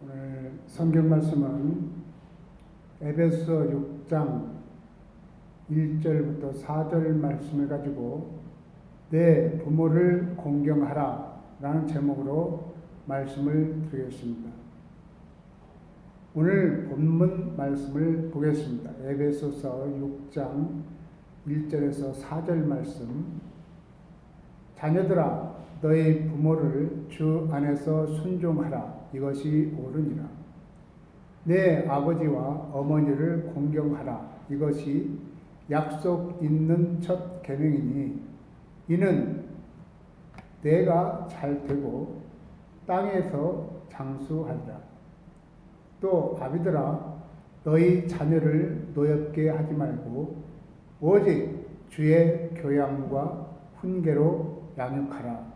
오늘 성경 말씀은 에베소 6장 1절부터 4절 말씀을 가지고 내 부모를 공경하라 라는 제목으로 말씀을 드리겠습니다. 오늘 본문 말씀을 보겠습니다. 에베소서 6장 1절에서 4절 말씀. 자녀들아 너희 부모를 주 안에서 순종하라. 이것이 옳으니라. 내 아버지와 어머니를 공경하라. 이것이 약속 있는 첫 계명이니 이는 내가 잘 되고 땅에서 장수하리라. 또 아비들아 너희 자녀를 노엽게 하지 말고 오직 주의 교양과 훈계로 양육하라.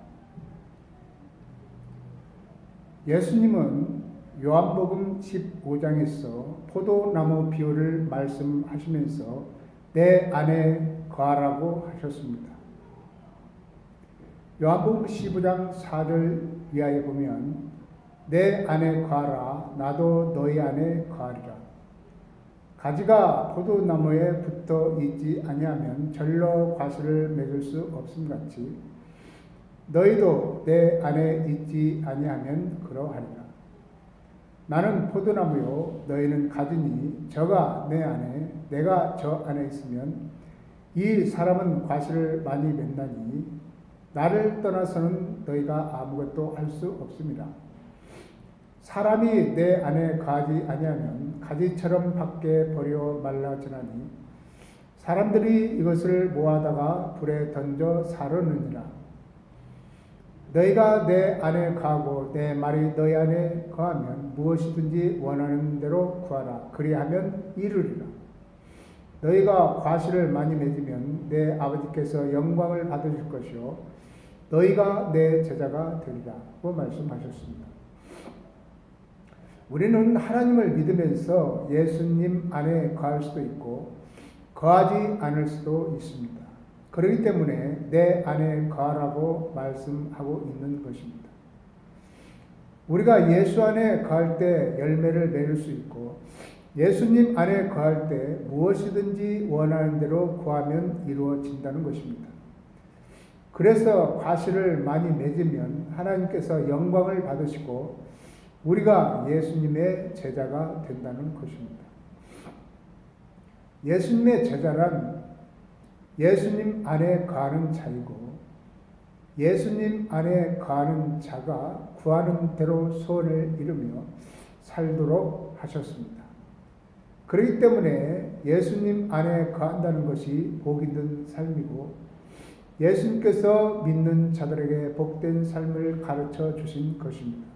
예수님은 요한복음 15장에서 포도나무 비유를 말씀하시면서 내 안에 거하라고 하셨습니다. 요한복음 15장 4절 이하에 보면 내 안에 거하라 나도 너희 안에 거하리라. 가지가 포도나무에 붙어 있지 아니하면 절로 과실을 맺을 수 없음 같이 너희도 내 안에 있지 아니하면 그러하리라. 나는 포도나무요 너희는 가지니 저가 내 안에 내가 저 안에 있으면 이 사람은 과실을 많이 맺나니 나를 떠나서는 너희가 아무것도 할 수 없습니다. 사람이 내 안에 거하지 아니하면 가지처럼 밖에 버려 말라지나니 사람들이 이것을 모아다가 불에 던져 사르느니라. 너희가 내 안에 거하고 내 말이 너희 안에 거하면 무엇이든지 원하는 대로 구하라. 그리하면 이루리라. 너희가 과실을 많이 맺으면 내 아버지께서 영광을 받으실 것이요 너희가 내 제자가 되리라고 말씀하셨습니다. 우리는 하나님을 믿으면서 예수님 안에 거할 수도 있고 거하지 않을 수도 있습니다. 그렇기 때문에 내 안에 거하라고 말씀하고 있는 것입니다. 우리가 예수 안에 거할 때 열매를 맺을 수 있고 예수님 안에 거할 때 무엇이든지 원하는 대로 구하면 이루어진다는 것입니다. 그래서 과실을 많이 맺으면 하나님께서 영광을 받으시고 우리가 예수님의 제자가 된다는 것입니다. 예수님의 제자란 예수님 안에 거하는 자이고 예수님 안에 거하는 자가 구하는 대로 소원을 이루며 살도록 하셨습니다. 그렇기 때문에 예수님 안에 거한다는 것이 복 있는 삶이고 예수님께서 믿는 자들에게 복된 삶을 가르쳐 주신 것입니다.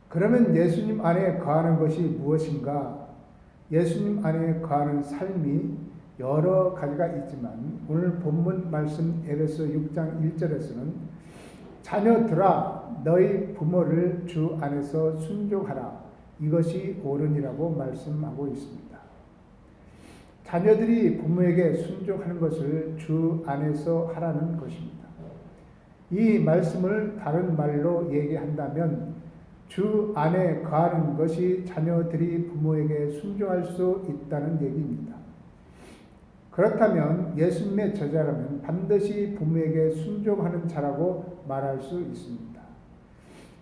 그러면 예수님 안에 거하는 것이 무엇인가? 예수님 안에 거하는 삶이 여러 가지가 있지만 오늘 본문 말씀 에베소 6장 1절에서는 자녀들아 너희 부모를 주 안에서 순종하라. 이것이 옳으니라고 말씀하고 있습니다. 자녀들이 부모에게 순종하는 것을 주 안에서 하라는 것입니다. 이 말씀을 다른 말로 얘기한다면 주 안에 거하는 것이 자녀들이 부모에게 순종할 수 있다는 얘기입니다. 그렇다면 예수님의 제자라면 반드시 부모에게 순종하는 자라고 말할 수 있습니다.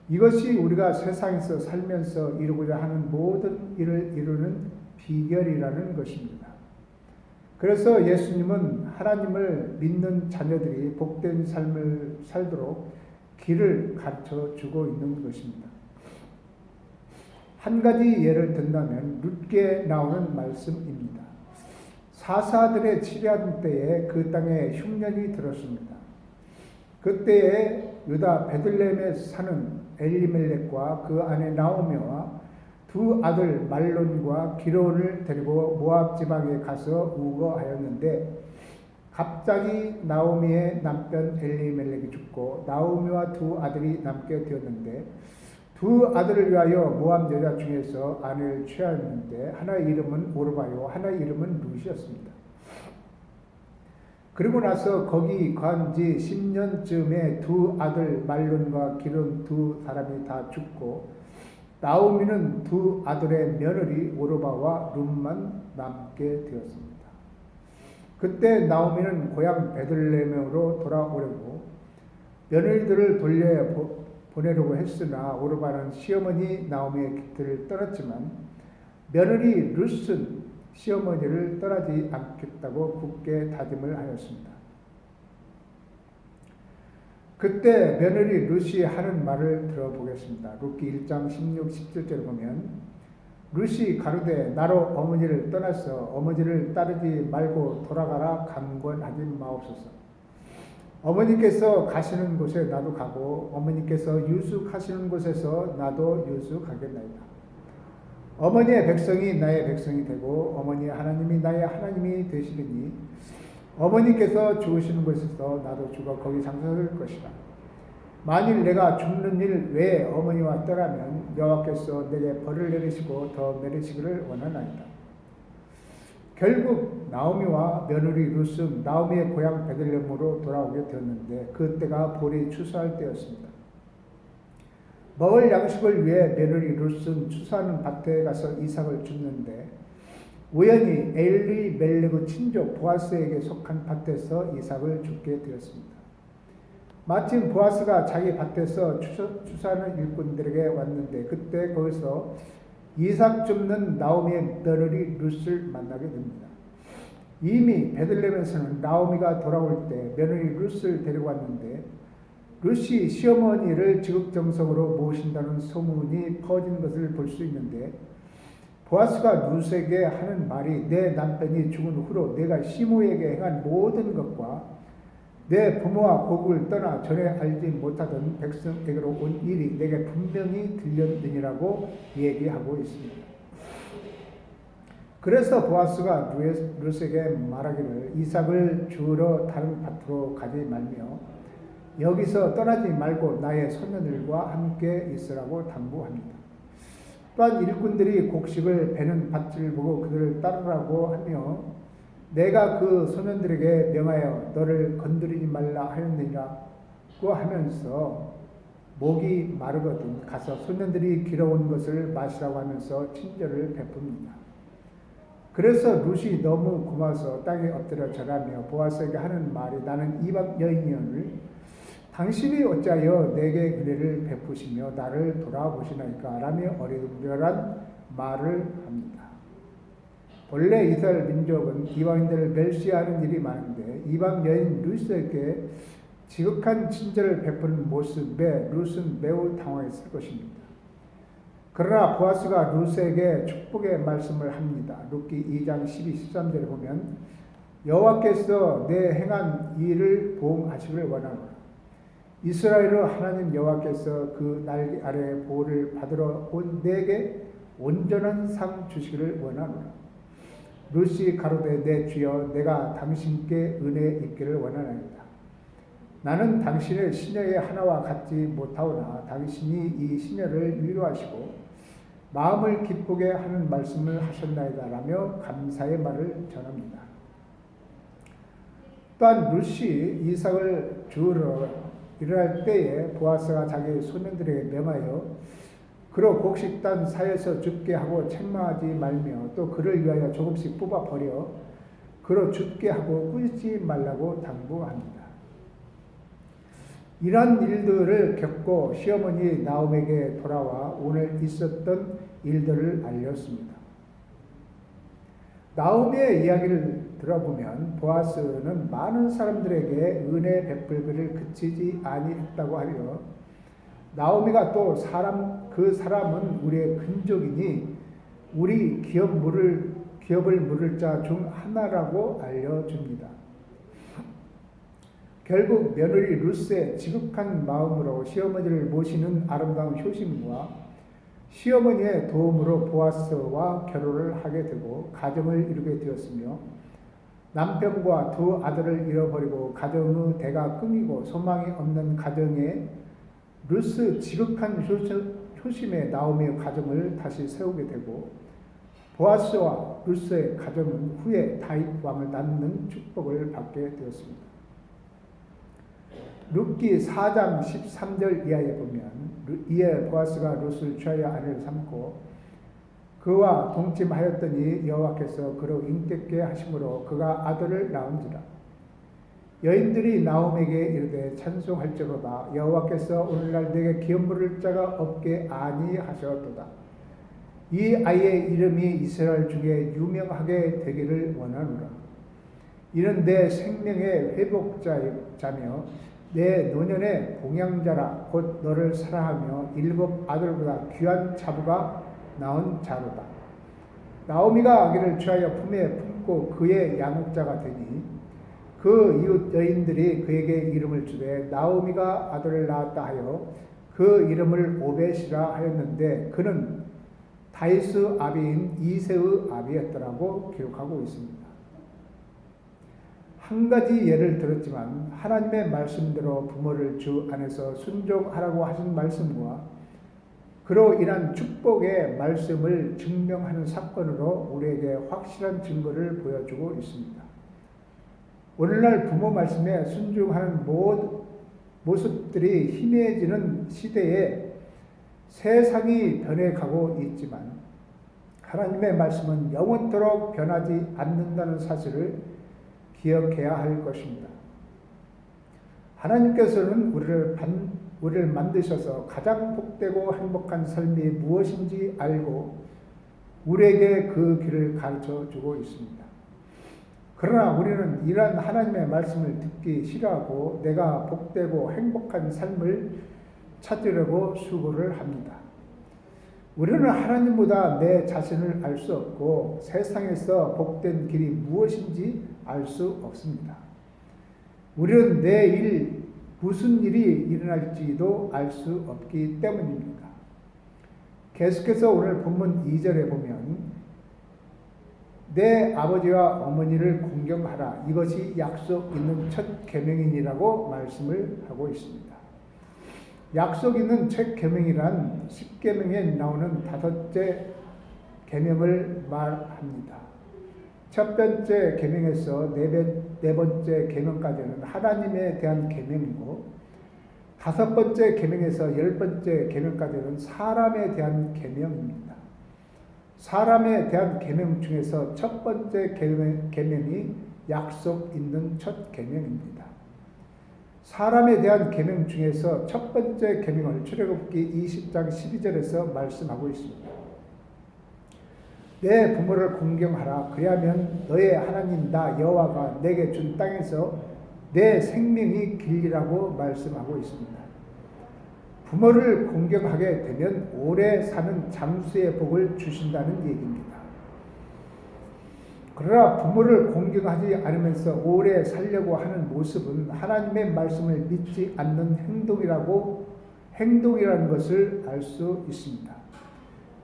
이것이 우리가 세상에서 살면서 이루고자 하는 모든 일을 이루는 비결이라는 것입니다. 그래서 예수님은 하나님을 믿는 자녀들이 복된 삶을 살도록 길을 가르쳐 주고 있는 것입니다. 한 가지 예를 든다면 룻기에 나오는 말씀입니다. 사사들의 치료하던 때에 그 땅에 흉년이 들었습니다. 그때에 유다 베들레헴에 사는 엘리멜렉과 그 아내 나오미와 두 아들 말론과 기론을 데리고 모압 지방에 가서 우거하였는데 갑자기 나오미의 남편 엘리멜렉이 죽고 나오미와 두 아들이 남게 되었는데 두 아들을 위하여 모압 여자 중에서 아내를 취하였는데 하나의 이름은 오르바요 하나의 이름은 룻이었습니다. 그리고 나서 거기 간 지 10년쯤에 두 아들 말론과 기론 두 사람이 다 죽고 나오미는 두 아들의 며느리 오르바와 룻만 남게 되었습니다. 그때 나오미는 고향 베들레헴으로 돌아오려고 며느리들을 돌려 보내려고 했으나 오르바는 시어머니 나오미의 곁을 떠났지만 며느리 룻은 시어머니를 떠나지 않겠다고 굳게 다짐을 하였습니다. 그때 며느리 룻이 하는 말을 들어보겠습니다. 룻기 1장 16, 17절을 보면 룻이 가로되 나로 어머니를 떠나서 어머니를 따르지 말고 돌아가라 강권하지 마옵소서. 어머니께서 가시는 곳에 나도 가고 어머니께서 유숙하시는 곳에서 나도 유숙하겠나이다. 어머니의 백성이 나의 백성이 되고 어머니의 하나님이 나의 하나님이 되시리니 어머니께서 죽으시는 곳에서 나도 죽어 거기 장사될 것이라. 만일 내가 죽는 일 외에 어머니와 떠나면 여호와께서 내게 벌을 내리시고 더 내리시기를 원하나이다. 결국 나오미와 며느리 룻은 나오미의 고향 베들레헴으로 돌아오게 되었는데 그때가 볼이 추수할 때였습니다. 먹을 양식을 위해 며느리 룻은 추수하는 밭에 가서 이삭을 줍는데 우연히 엘리멜렉의 친족 보아스에게 속한 밭에서 이삭을 줍게 되었습니다. 마침 보아스가 자기 밭에서 추수하는 일꾼들에게 왔는데 그때 거기서 이삭 줍는 나오미의 며느리 룻을 만나게 됩니다. 이미 베들레헴에서는 나오미가 돌아올 때 며느리 룻을 데리고 왔는데 룻이 시어머니를 지극정성으로 모신다는 소문이 퍼진 것을 볼 수 있는데 보아스가 룻에게 하는 말이 내 남편이 죽은 후로 내가 시므에게 행한 모든 것과 내 부모와 고국을 떠나 전에 알지 못하던 백성에게로 온 일이 내게 분명히 들렸느니라고 얘기하고 있습니다. 그래서 보아스가 룻에게 말하기를 이삭을 주우러 다른 밭으로 가지 말며 여기서 떠나지 말고 나의 소년들과 함께 있으라고 당부합니다. 또한 일꾼들이 곡식을 베는 밭을 보고 그들을 따르라고 하며 내가 그 소년들에게 명하여 너를 건드리지 말라 하였느니라고 하면서 목이 마르거든 가서 소년들이 길어온 것을 마시라고 하면서 친절을 베풉니다. 그래서 룻이 너무 고마워서 땅에 엎드려 절하며 보아스에게 하는 말이 나는 이방 여인이오늘 당신이 어찌하여 내게 은혜를 베푸시며 나를 돌아보시나이까 라며 어리둥절한 말을 합니다. 본래 이스라엘 민족은 이방인들을 멸시하는 일이 많은데 이방 여인 룻에게 지극한 친절을 베푸는 모습에 룻은 매우 당황했을 것입니다. 그러나 보아스가 룻에게 축복의 말씀을 합니다. 룻기 2장 12, 13절에 보면 여호와께서 내 행한 일을 보응하시기를 원하노라. 이스라엘의 하나님 여호와께서 그 날개 아래 보호를 받으러 온 내게 온전한 상 주시기를 원하노라. 룻이 가로되 내 주여 내가 당신께 은혜 있기를 원하나이다. 나는 당신의 시녀의 하나와 같지 못하오나 당신이 이 시녀를 위로하시고 마음을 기쁘게 하는 말씀을 하셨나이다 라며 감사의 말을 전합니다. 또한 룻이 이삭을 주우러 일어날 때에 보아스가 자기 소년들에게 명하여 그로 곡식단 사이에서 죽게 하고 책망하지 말며 또 그를 위하여 조금씩 뽑아 버려 그로 죽게 하고 꾸짖지 말라고 당부합니다. 이러한 일들을 겪고 시어머니 나옴에게 돌아와 오늘 있었던 일들을 알렸습니다. 나오미의 이야기를 들어보면 보아스는 많은 사람들에게 은혜 베풀기를 그치지 아니했다고 하려 나오미가 또 그 사람은 우리의 근족이니 우리 기업을 물을 자 중 하나라고 알려줍니다. 결국 며느리 룻의 지극한 마음으로 시어머니를 모시는 아름다운 효심과 시어머니의 도움으로 보아스와 결혼을 하게 되고 가정을 이루게 되었으며 남편과 두 아들을 잃어버리고 가정의 대가 끊이고 소망이 없는 가정에 룻의 지극한 효심에 나오미의 가정을 다시 세우게 되고 보아스와 루스의 가정은 후에 다윗 왕을 낳는 축복을 받게 되었습니다. 룻기 4장 13절 이하에 보면 이에 보아스가 룻을 취하여 아내를 삼고 그와 동침하였더니 여호와께서 그로 인격케 하심으로 그가 아들을 낳은지라. 여인들이 나오미에게 이르되 찬송할지로다. 여호와께서 오늘날 내게 기업 물을 자가 없게 아니하셨도다. 이 아이의 이름이 이스라엘 중에 유명하게 되기를 원하노라. 이는 내 생명의 회복자며 내 노년의 봉양자라. 곧 너를 사랑하며 7 아들보다 귀한 자부가 낳은 자로다. 나오미가 아기를 취하여 품에 품고 그의 양육자가 되니 그 이웃 여인들이 그에게 이름을 주되 나오미가 아들을 낳았다 하여 그 이름을 오벳이라 하였는데 그는 다윗의 아비인 이새의 아비였더라고 기록하고 있습니다. 한 가지 예를 들었지만 하나님의 말씀대로 부모를 주 안에서 순종하라고 하신 말씀과 그로 인한 축복의 말씀을 증명하는 사건으로 우리에게 확실한 증거를 보여주고 있습니다. 오늘날 부모 말씀에 순종하는 모습들이 희미해지는 시대에 세상이 변해가고 있지만 하나님의 말씀은 영원토록 변하지 않는다는 사실을 기억해야 할 것입니다. 하나님께서는 우리를 만드셔서 가장 복되고 행복한 삶이 무엇인지 알고 우리에게 그 길을 가르쳐 주고 있습니다. 그러나 우리는 이러한 하나님의 말씀을 듣기 싫어하고 내가 복되고 행복한 삶을 찾으려고 수고를 합니다. 우리는 하나님보다 내 자신을 알 수 없고 세상에서 복된 길이 무엇인지 알 수 없습니다. 우리는 내일 무슨 일이 일어날지도 알 수 없기 때문입니다. 계속해서 오늘 본문 2절에 보면 내 아버지와 어머니를 공경하라. 이것이 약속 있는 첫 계명이니라고 말씀을 하고 있습니다. 약속 있는 첫 계명이란 10계명에 나오는 5째 계명을 말합니다. 첫 번째 계명에서 네 번째 계명까지는 하나님에 대한 계명이고 5번째 계명에서 10번째 계명까지는 사람에 대한 계명입니다. 사람에 대한 계명 중에서 첫 번째 계명이 약속 있는 첫 계명입니다. 사람에 대한 계명 중에서 첫 번째 계명을 출애굽기 20장 12절에서 말씀하고 있습니다. 내 부모를 공경하라. 그리하면 너의 하나님 나 여호와가 내게 준 땅에서 내 생명이 길리라고 말씀하고 있습니다. 부모를 공경하게 되면 오래 사는 장수의 복을 주신다는 얘기입니다. 그러나 부모를 공경하지 않으면서 오래 살려고 하는 모습은 하나님의 말씀을 믿지 않는 행동이라는 것을 알 수 있습니다.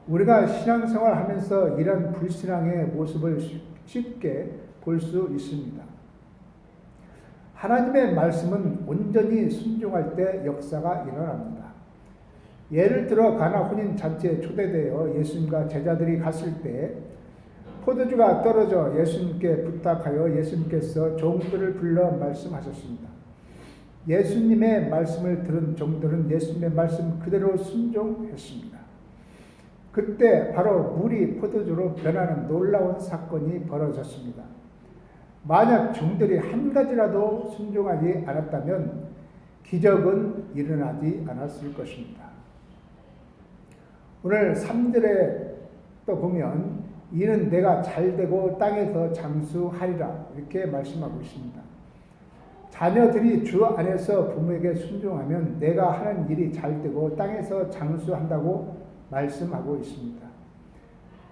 우리가 신앙생활 하면서 이런 불신앙의 모습을 쉽게 볼 수 있습니다. 하나님의 말씀은 온전히 순종할 때 역사가 일어납니다. 예를 들어 가나 혼인 잔치에 초대되어 예수님과 제자들이 갔을 때 포도주가 떨어져 예수님께 부탁하여 예수님께서 종들을 불러 말씀하셨습니다. 예수님의 말씀을 들은 종들은 예수님의 말씀 그대로 순종했습니다. 그때 바로 물이 포도주로 변하는 놀라운 사건이 벌어졌습니다. 만약 종들이 한 가지라도 순종하지 않았다면 기적은 일어나지 않았을 것입니다. 오늘 3절에 또 보면 이는 내가 잘되고 땅에서 장수하리라 이렇게 말씀하고 있습니다. 자녀들이 주 안에서 부모에게 순종하면 내가 하는 일이 잘되고 땅에서 장수한다고 말씀하고 있습니다.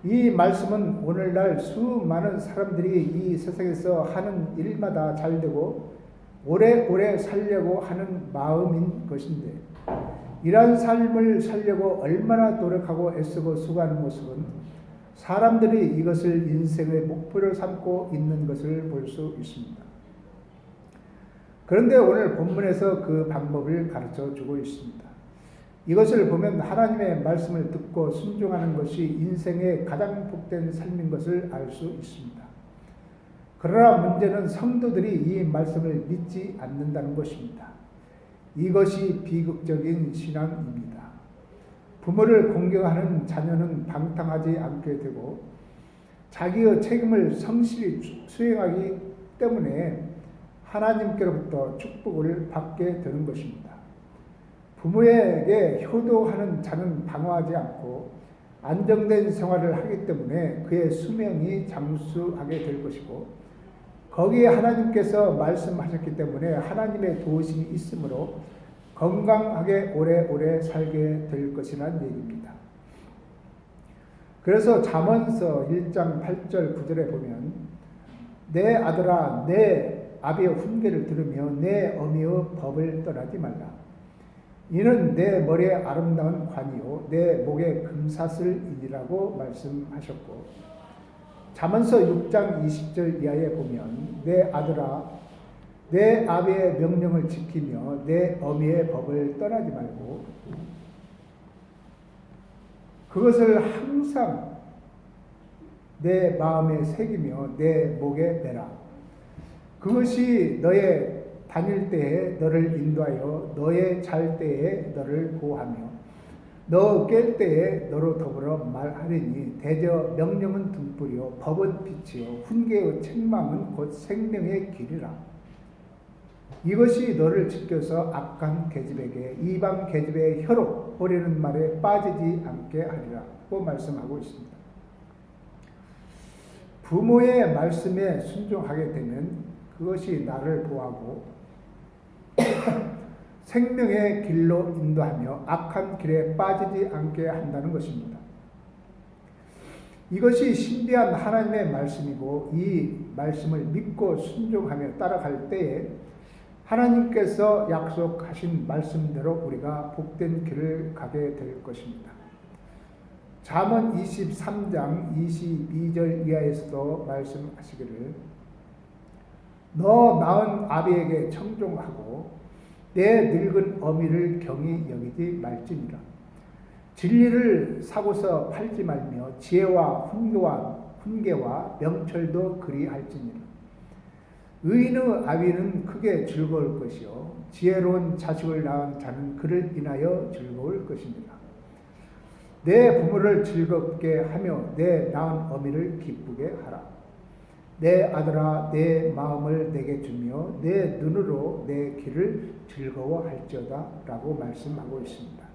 이 말씀은 오늘날 수많은 사람들이 이 세상에서 하는 일마다 잘되고 오래오래 살려고 하는 마음인 것인데 이러한 삶을 살려고 얼마나 노력하고 애쓰고 수고하는 모습은 사람들이 이것을 인생의 목표로 삼고 있는 것을 볼 수 있습니다. 그런데 오늘 본문에서 그 방법을 가르쳐 주고 있습니다. 이것을 보면 하나님의 말씀을 듣고 순종하는 것이 인생의 가장 복된 삶인 것을 알 수 있습니다. 그러나 문제는 성도들이 이 말씀을 믿지 않는다는 것입니다. 이것이 비극적인 신앙입니다. 부모를 공경하는 자녀는 방탕하지 않게 되고 자기의 책임을 성실히 수행하기 때문에 하나님께로부터 축복을 받게 되는 것입니다. 부모에게 효도하는 자는 방어하지 않고 안정된 생활을 하기 때문에 그의 수명이 장수하게 될 것이고, 거기에 하나님께서 말씀하셨기 때문에 하나님의 도우심이 있으므로 건강하게 오래오래 살게 될 것이라는 얘기입니다. 그래서 잠언서 1장 8절 9절에 보면 내 아들아 내 아비의 훈계를 들으며 내 어미의 법을 떠나지 말라. 이는 내 머리에 아름다운 관이요 내 목에 금사슬이니라고 말씀하셨고, 잠언서 6장 20절 이하에 보면 내 아들아 내 아비의 명령을 지키며 내 어미의 법을 떠나지 말고 그것을 항상 내 마음에 새기며 내 목에 매라. 그것이 너의 다닐 때에 너를 인도하여 너의 잘 때에 너를 보호하며 너 깰 때에 너로 더불어 말하리니 대저 명령은 등불이요 법은 빛이요 훈계의 책망은 곧 생명의 길이라. 이것이 너를 지켜서 악한 계집에게 이방 계집의 혀로 보내는 말에 빠지지 않게 하리라고 말씀하고 있습니다. 부모의 말씀에 순종하게 되면 그것이 나를 보호하고 생명의 길로 인도하며 악한 길에 빠지지 않게 한다는 것입니다. 이것이 신비한 하나님의 말씀이고 이 말씀을 믿고 순종하며 따라갈 때에 하나님께서 약속하신 말씀대로 우리가 복된 길을 가게 될 것입니다. 잠언 23장 22절 이하에서도 말씀하시기를 너 낳은 아비에게 청종하고 내 늙은 어미를 경히 여기지 말지니라. 진리를 사고서 팔지 말며 지혜와 훈계와 명철도 그리할지니라. 의인의 아비는 크게 즐거울 것이요 지혜로운 자식을 낳은 자는 그를 인하여 즐거울 것이니라. 내 부모를 즐겁게 하며 내 낳은 어미를 기쁘게 하라. 내 아들아 내 마음을 내게 주며 내 눈으로 내 길을 즐거워할지어다 라고 말씀하고 있습니다.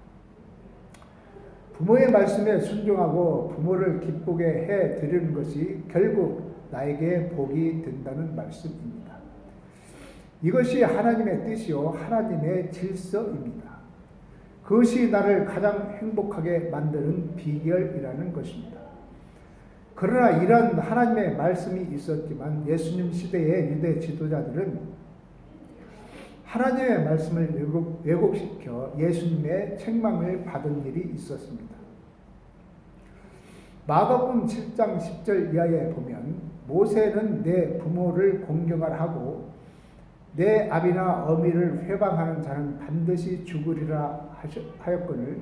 부모의 말씀에 순종하고 부모를 기쁘게 해 드리는 것이 결국 나에게 복이 된다는 말씀입니다. 이것이 하나님의 뜻이요 하나님의 질서입니다. 그것이 나를 가장 행복하게 만드는 비결이라는 것입니다. 그러나 이런 하나님의 말씀이 있었지만 예수님 시대의 유대 지도자들은 하나님의 말씀을 왜곡시켜 예수님의 책망을 받은 일이 있었습니다. 마가복음 7장 10절 이하에 보면 모세는 내 부모를 공경하라 하고 내 아비나 어미를 회방하는 자는 반드시 죽으리라 하였거늘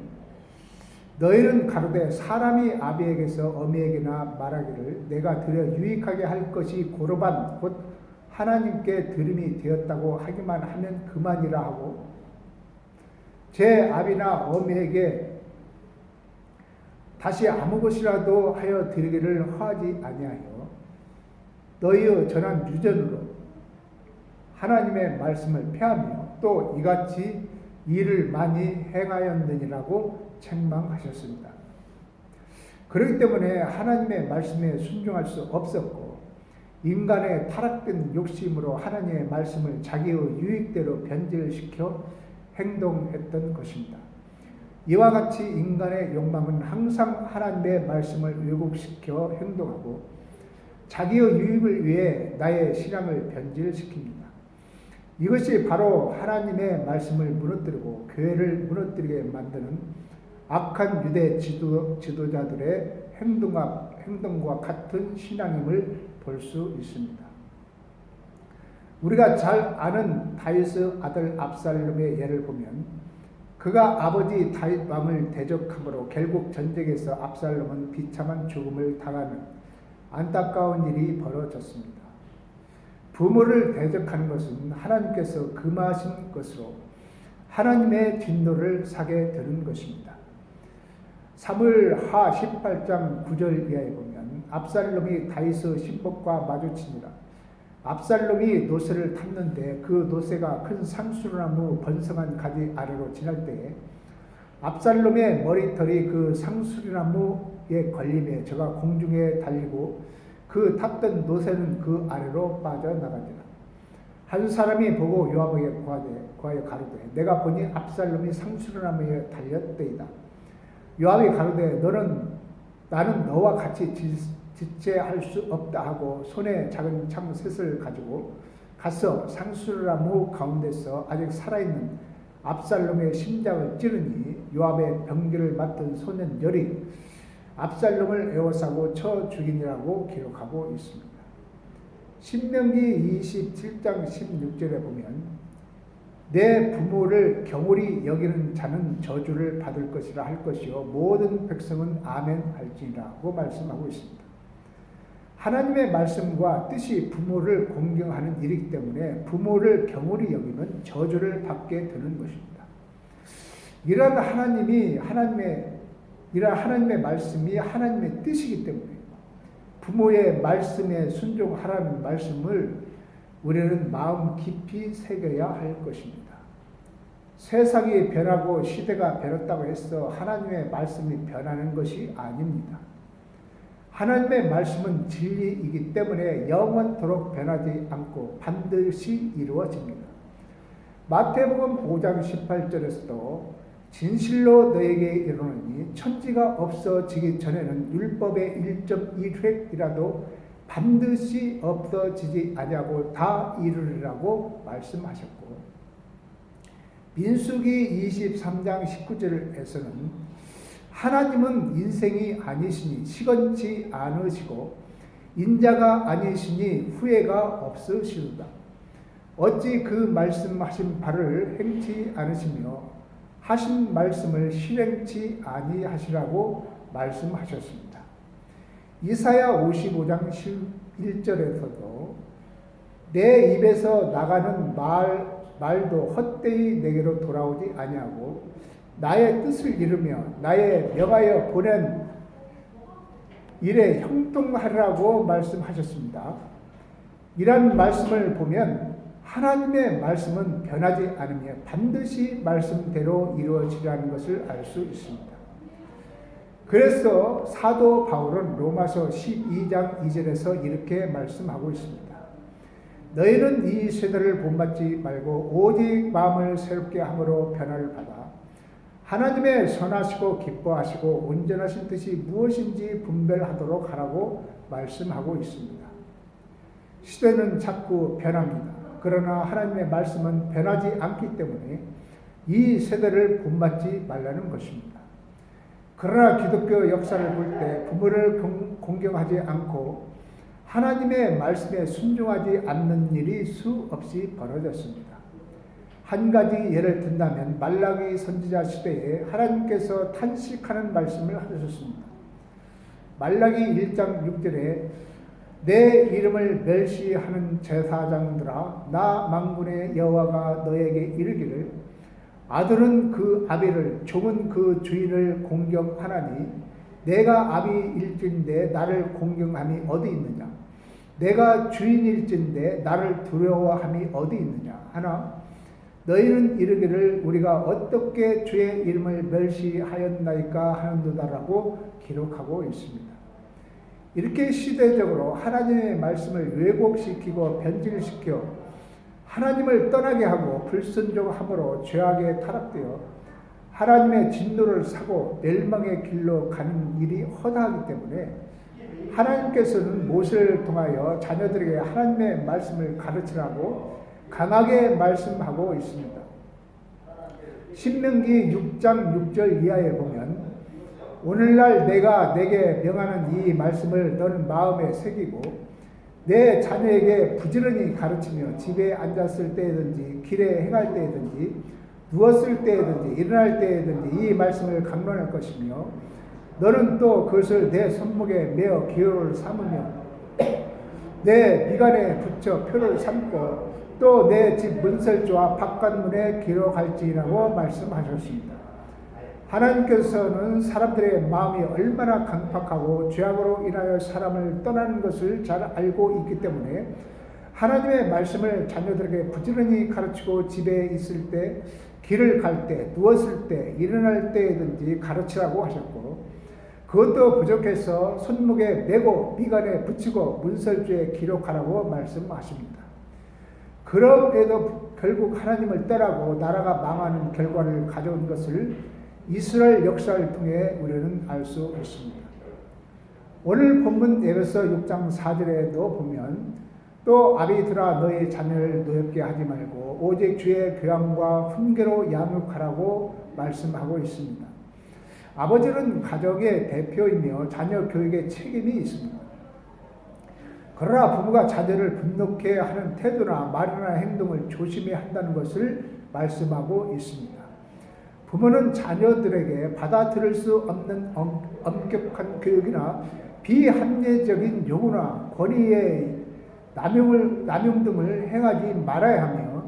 너희는 가로되 사람이 아비에게서 어미에게나 말하기를 내가 드려 유익하게 할 것이 고르반 곧 하나님께 들음이 되었다고 하기만 하면 그만이라 하고 제 아비나 어미에게 다시 아무 것이라도 하여 드리기를 허하지 아니하여 너희의 전한 유전으로 하나님의 말씀을 폐하며 또 이같이 일을 많이 행하였느니라고 책망하셨습니다. 그렇기 때문에 하나님의 말씀에 순종할 수 없었고 인간의 타락된 욕심으로 하나님의 말씀을 자기의 유익대로 변질시켜 행동했던 것입니다. 이와 같이 인간의 욕망은 항상 하나님의 말씀을 왜곡시켜 행동하고 자기의 유익을 위해 나의 신앙을 변질시킵니다. 이것이 바로 하나님의 말씀을 무너뜨리고 교회를 무너뜨리게 만드는 악한 유대 지도자들의 행동과 같은 신앙임을 볼 수 있습니다. 우리가 잘 아는 다윗의 아들 압살롬의 예를 보면 그가 아버지 다윗 왕을 대적함으로 결국 전쟁에서 압살롬은 비참한 죽음을 당하는 안타까운 일이 벌어졌습니다. 부모를 대적하는 것은 하나님께서 금하신 것으로 하나님의 진노를 사게 되는 것입니다. 사무엘하 18장 9절 이하에 보면 압살롬이 다윗의 신복과 마주치니라. 압살롬이 노새를 탔는데 그 노새가 큰 상수나무 번성한 가지 아래로 지날 때에 압살롬의 머리털이 그 상수나무에 걸림에 저가 공중에 달리고 그 탔던 노새는 그 아래로 빠져나가니라. 한 사람이 보고 요압에게 고하여 가로되 내가 보니 압살롬이 상수나무에 달렸더이다. 요압이 가로되 나는 너와 같이 지체할 수 없다 하고 손에 작은 참 셋을 가지고 가서 상수나무 가운데서 아직 살아있는 압살롬의 심장을 찌르니 요압의 병기를 맡은 소년 열이 압살롬을 에워싸고 쳐 죽이니라고 기록하고 있습니다. 신명기 27장 16절에 보면 내 부모를 경홀히 여기는 자는 저주를 받을 것이라 할 것이요 모든 백성은 아멘 할지니라고 말씀하고 있습니다. 하나님의 말씀과 뜻이 부모를 공경하는 일이기 때문에 부모를 경홀히 여기면 저주를 받게 되는 것입니다. 이러한 하나님의 말씀이 하나님의 뜻이기 때문에 부모의 말씀에 순종하라는 말씀을 우리는 마음 깊이 새겨야 할 것입니다. 세상이 변하고 시대가 변했다고 해서 하나님의 말씀이 변하는 것이 아닙니다. 하나님의 말씀은 진리이기 때문에 영원토록 변하지 않고 반드시 이루어집니다. 마태복음 5장 18절에서도 진실로 너에게 이르노니 천지가 없어지기 전에는 율법의 1.1획이라도 반드시 없어지지 아니하고 다 이루리라고 말씀하셨고 민수기 23장 19절에서는 하나님은 인생이 아니시니 시건치 않으시고 인자가 아니시니 후회가 없으시도다. 어찌 그 말씀하신 바를 행치 않으시며 하신 말씀을 실행치 아니하시라고 말씀하셨습니다. 이사야 55장 11절에서도 내 입에서 나가는 말도 헛되이 내게로 돌아오지 아니하고 나의 뜻을 이루며 나의 명하여 보낸 일에 형통하라고 말씀하셨습니다. 이런 말씀을 보면 하나님의 말씀은 변하지 않으며 반드시 말씀대로 이루어지라는 것을 알 수 있습니다. 그래서 사도 바울은 로마서 12장 2절에서 이렇게 말씀하고 있습니다. 너희는 이 세대를 본받지 말고 오직 마음을 새롭게 함으로 변화를 받아 하나님의 선하시고 기뻐하시고 온전하신 뜻이 무엇인지 분별하도록 하라고 말씀하고 있습니다. 시대는 자꾸 변합니다. 그러나 하나님의 말씀은 변하지 않기 때문에 이 세대를 본받지 말라는 것입니다. 그러나 기독교 역사를 볼 때 부모를 공경하지 않고 하나님의 말씀에 순종하지 않는 일이 수없이 벌어졌습니다. 한 가지 예를 든다면 말라기 선지자 시대에 하나님께서 탄식하는 말씀을 하셨습니다. 말라기 1장 6절에 내 이름을 멸시하는 제사장들아 나 만군의 여호와가 너에게 이르기를 아들은 그 아비를 종은 그 주인을 공경하나니 내가 아비일진데 나를 공경함이 어디 있느냐 내가 주인일진데 나를 두려워함이 어디 있느냐 하나 너희는 이르기를 우리가 어떻게 주의 이름을 멸시하였나이까 하는도다라고 기록하고 있습니다. 이렇게 시대적으로 하나님의 말씀을 왜곡시키고 변질시켜 하나님을 떠나게 하고 불순종함으로 죄악에 타락되어 하나님의 진노를 사고 멸망의 길로 가는 일이 허다하기 때문에 하나님께서는 모세를 통하여 자녀들에게 하나님의 말씀을 가르치라고 강하게 말씀하고 있습니다. 신명기 6장 6절 이하에 보면 오늘날 내가 내게 명하는 이 말씀을 너는 마음에 새기고 내 자녀에게 부지런히 가르치며 집에 앉았을 때든지 길에 행할 때든지 누웠을 때든지 일어날 때든지 이 말씀을 강론할 것이며 너는 또 그것을 내 손목에 메어 기호를 삼으며 내 미간에 붙여 표를 삼고 또 내 집 문설주와 바깥문에 기록할지라고 말씀하셨습니다. 하나님께서는 사람들의 마음이 얼마나 강팍하고 죄악으로 인하여 사람을 떠나는 것을 잘 알고 있기 때문에 하나님의 말씀을 자녀들에게 부지런히 가르치고 집에 있을 때, 길을 갈 때, 누웠을 때, 일어날 때든지 가르치라고 하셨고 그것도 부족해서 손목에 메고 미간에 붙이고 문설주에 기록하라고 말씀하십니다. 그럼에도 결국 하나님을 떠나고 나라가 망하는 결과를 가져온 것을 이스라엘 역사를 통해 우리는 알 수 있습니다. 오늘 본문 에베소 6장 4절에도 보면 또 아비들아 너희 자녀를 노엽게 하지 말고 오직 주의 교양과 훈계로 양육하라고 말씀하고 있습니다. 아버지는 가정의 대표이며 자녀 교육에 책임이 있습니다. 그러나 부모가 자녀를 분노케 하는 태도나 말이나 행동을 조심해야 한다는 것을 말씀하고 있습니다. 부모는 자녀들에게 받아들일 수 없는 엄격한 교육이나 비합리적인 요구나 권위의 남용 등을 행하지 말아야 하며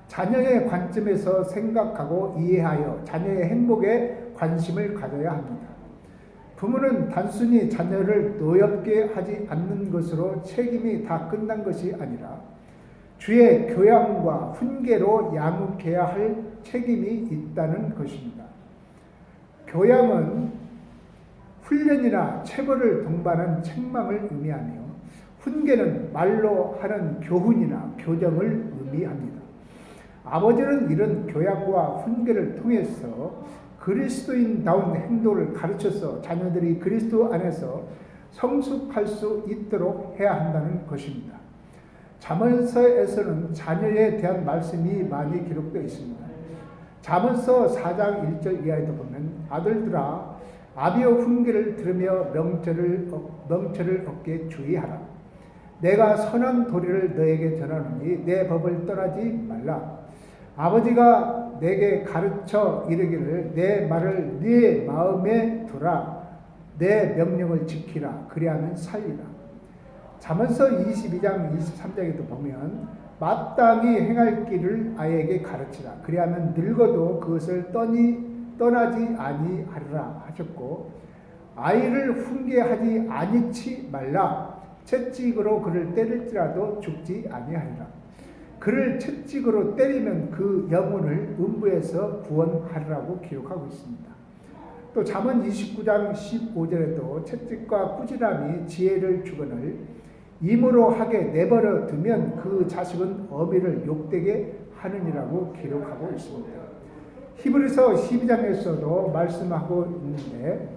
자녀의 관점에서 생각하고 이해하여 자녀의 행복에 관심을 가져야 합니다. 부모는 단순히 자녀를 노엽게 하지 않는 것으로 책임이 다 끝난 것이 아니라 주의 교양과 훈계로 양육해야 할 책임이 있다는 것입니다. 교양은 훈련이나 체벌을 동반한 책망을 의미하며 훈계는 말로 하는 교훈이나 교정을 의미합니다. 아버지는 이런 교양과 훈계를 통해서 그리스도인다운 행동을 가르쳐서 자녀들이 그리스도 안에서 성숙할 수 있도록 해야 한다는 것입니다. 잠언서에서는 자녀에 대한 말씀이 많이 기록되어 있습니다. 잠언서 4장 1절 이하에도 보면 아들들아 아비의 훈계를 들으며 명철을 얻게 주의하라. 내가 선한 도리를 너에게 전하노니 내 법을 떠나지 말라. 아버지가 내게 가르쳐 이르기를 내 말을 네 마음에 두라. 내 명령을 지키라. 그리하면 살리라. 잠언서 22장 23장에도 보면 마땅히 행할 길을 아이에게 가르치라. 그리하면 늙어도 그것을 떠나지 아니하리라 하셨고 아이를 훈계하지 아니치 말라. 채찍으로 그를 때릴지라도 죽지 아니하리라. 그를 채찍으로 때리면 그 영혼을 음부에서 구원하리라고 기록하고 있습니다. 또 잠언 29장 15절에도 채찍과 꾸지람이 지혜를 주거늘 임으로 하게 내버려 두면 그 자식은 어미를 욕되게 하느니라고 기록하고 있습니다. 히브리서 12장에서도 말씀하고 있는데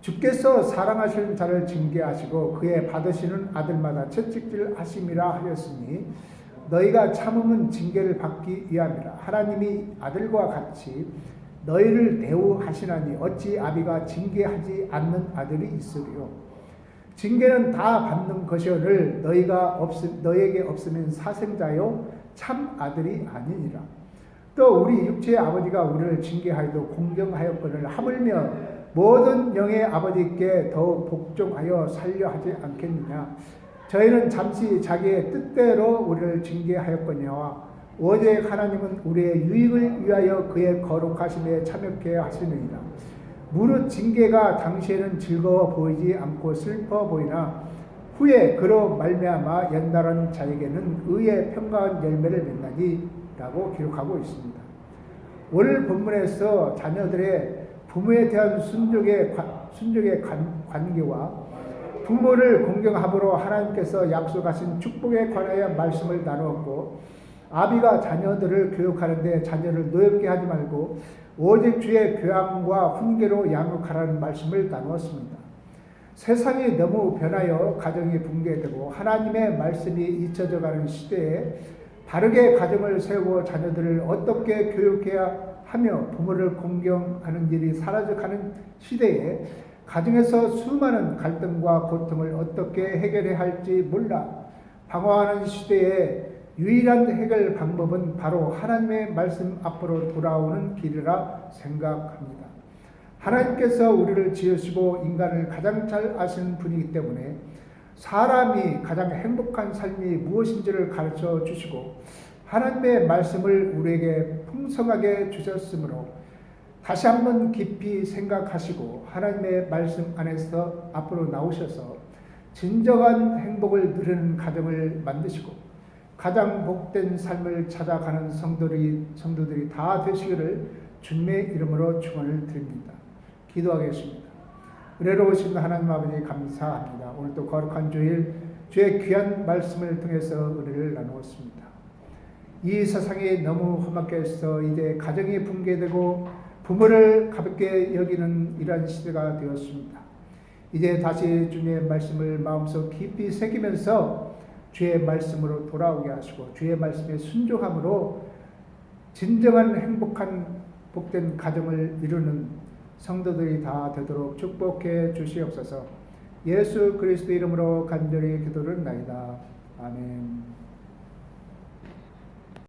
주께서 사랑하시는 자를 징계하시고 그의 받으시는 아들마다 채찍질 하심이라 하였으니 너희가 참음은 징계를 받기 위함이라. 하나님이 아들과 같이 너희를 대우하시나니 어찌 아비가 징계하지 않는 아들이 있으리요. 징계는 다 받는 것이오늘 너희에게 없으면 사생자요 참 아들이 아니니라. 또 우리 육체의 아버지가 우리를 징계하여도 공경하였거늘 하물며 모든 영의 아버지께 더욱 복종하여 살려 하지 않겠느냐. 저희는 잠시 자기의 뜻대로 우리를 징계하였거니와 오직 하나님은 우리의 유익을 위하여 그의 거룩하심에 참여케 하시느니라. 무릇 징계가 당시에는 즐거워 보이지 않고 슬퍼 보이나 후에 그로 말미암아 연달은 자에게는 의의 평강한 열매를 맺나니라고 기록하고 있습니다. 오늘 본문에서 자녀들의 부모에 대한 순종의 관계와 부모를 공경함으로 하나님께서 약속하신 축복에 관하여 말씀을 나누었고 아비가 자녀들을 교육하는데 자녀를 노엽게 하지 말고 오직 주의 교양과 훈계로 양육하라는 말씀을 나누었습니다. 세상이 너무 변하여 가정이 붕괴되고 하나님의 말씀이 잊혀져 가는 시대에 바르게 가정을 세우고 자녀들을 어떻게 교육해야 하며 부모를 공경하는 일이 사라져가는 시대에 가정에서 수많은 갈등과 고통을 어떻게 해결해야 할지 몰라 방황하는 시대에 유일한 해결 방법은 바로 하나님의 말씀 앞으로 돌아오는 길이라 생각합니다. 하나님께서 우리를 지으시고 인간을 가장 잘 아시는 분이기 때문에 사람이 가장 행복한 삶이 무엇인지를 가르쳐 주시고 하나님의 말씀을 우리에게 풍성하게 주셨으므로 다시 한번 깊이 생각하시고 하나님의 말씀 안에서 앞으로 나오셔서 진정한 행복을 누리는 가정을 만드시고 가장 복된 삶을 찾아가는 성도들이 다 되시기를 주님의 이름으로 축원을 드립니다. 기도하겠습니다. 은혜로우신 하나님 아버지 감사합니다. 오늘도 거룩한 주일 주의 귀한 말씀을 통해서 은혜를 나누었습니다. 이 세상이 너무 험악해 해서 이제 가정이 붕괴되고 부모를 가볍게 여기는 이러한 시대가 되었습니다. 이제 다시 주님의 말씀을 마음속 깊이 새기면서 주의 말씀으로 돌아오게 하시고 주의 말씀에 순종함으로 진정한 행복한 복된 가정을 이루는 성도들이 다 되도록 축복해 주시옵소서. 예수 그리스도 이름으로 간절히 기도를 나이다. 아멘.